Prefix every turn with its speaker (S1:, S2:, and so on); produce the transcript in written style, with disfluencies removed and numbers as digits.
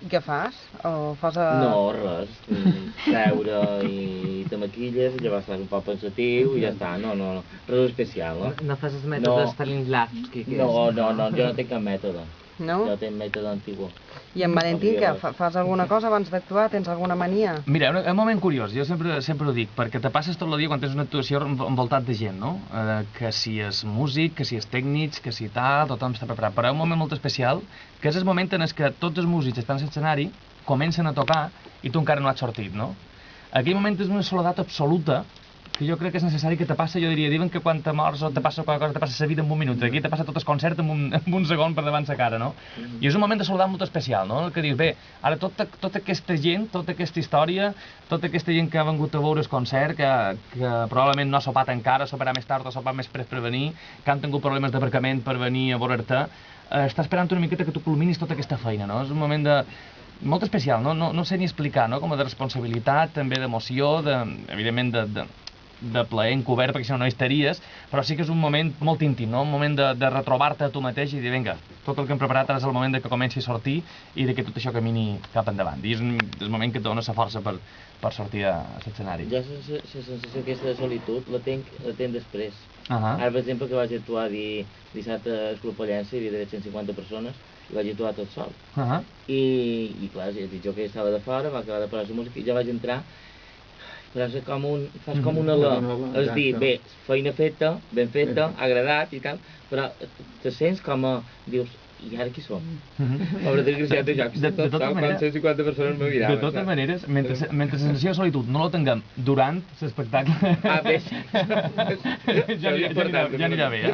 S1: I què fas? O fas
S2: No, res. Seure i te maquilles, i llavors estàs un poc pensatiu i ja està. No, res especial, no?
S3: No fas el mètode Stanislavski, que és?
S2: No, jo no tinc cap mètode.
S1: No?
S2: Jo tinc mètode antigu.
S1: I en Valentí, què? Fas alguna cosa abans d'actuar? Tens alguna mania?
S4: Mira, un moment curiós, jo sempre ho dic, perquè te passes tot el dia quan tens una actuació envoltat de gent, no? Que si és músic, que si és tècnics, que si tal, tothom està preparat. Però hi ha un moment molt especial, que és el moment en què tots els músics estan a l'escenari, comencen a tocar i tu encara no has sortit, no? Aquell moment és una soledat absoluta que jo crec que és necessari que te passa, jo diuen que quan te mors o te passa qualque cosa, te passa la vida en un minut, aquí te passa tot el concert en un segon per davant la cara, no? I és un moment de soledat molt especial, no? Que dius, bé, ara tota aquesta gent, tota aquesta història, tota aquesta gent que ha vengut a veure el concert, que probablement no ha sopat encara, soparà més tard o sopat més per venir, que han tingut problemes d'aparcament per venir a veure'te, està esperant una miqueta que tu culminis tota aquesta feina, no? És un moment molt especial, no sé ni explicar, no? Com de responsabilitat, també d'emoció, evidentment de plaer encobert, perquè si no estaries, però sí que és un moment molt íntim, no? Un moment de retrobar-te a tu mateix i dir, vinga, tot el que hem preparat ara és el moment que comenci a sortir i que tot això camini cap endavant. I és el moment que et dona la força per sortir a l'escenari.
S2: Jo la sensació aquesta de solitud la tinc després. Ara, per exemple, que vaig actuar dissabte a Esclopollença, hi havia 150 persones, i vaig actuar tot sol. I clar, jo que estava de fora, va acabar de parar la música, i ja vaig entrar, fas com un alè, és dir, bé, feina feta, ben feta, ha agradat i tal, però te sents com a, dius, i ara qui som? Pobre desgraciat de jocs, tot sol, quan 150 persones me miraven.
S4: De totes maneres, mentre la sensació de solitud no la tinguem durant l'espectacle,
S2: bé,
S4: ja anirà bé,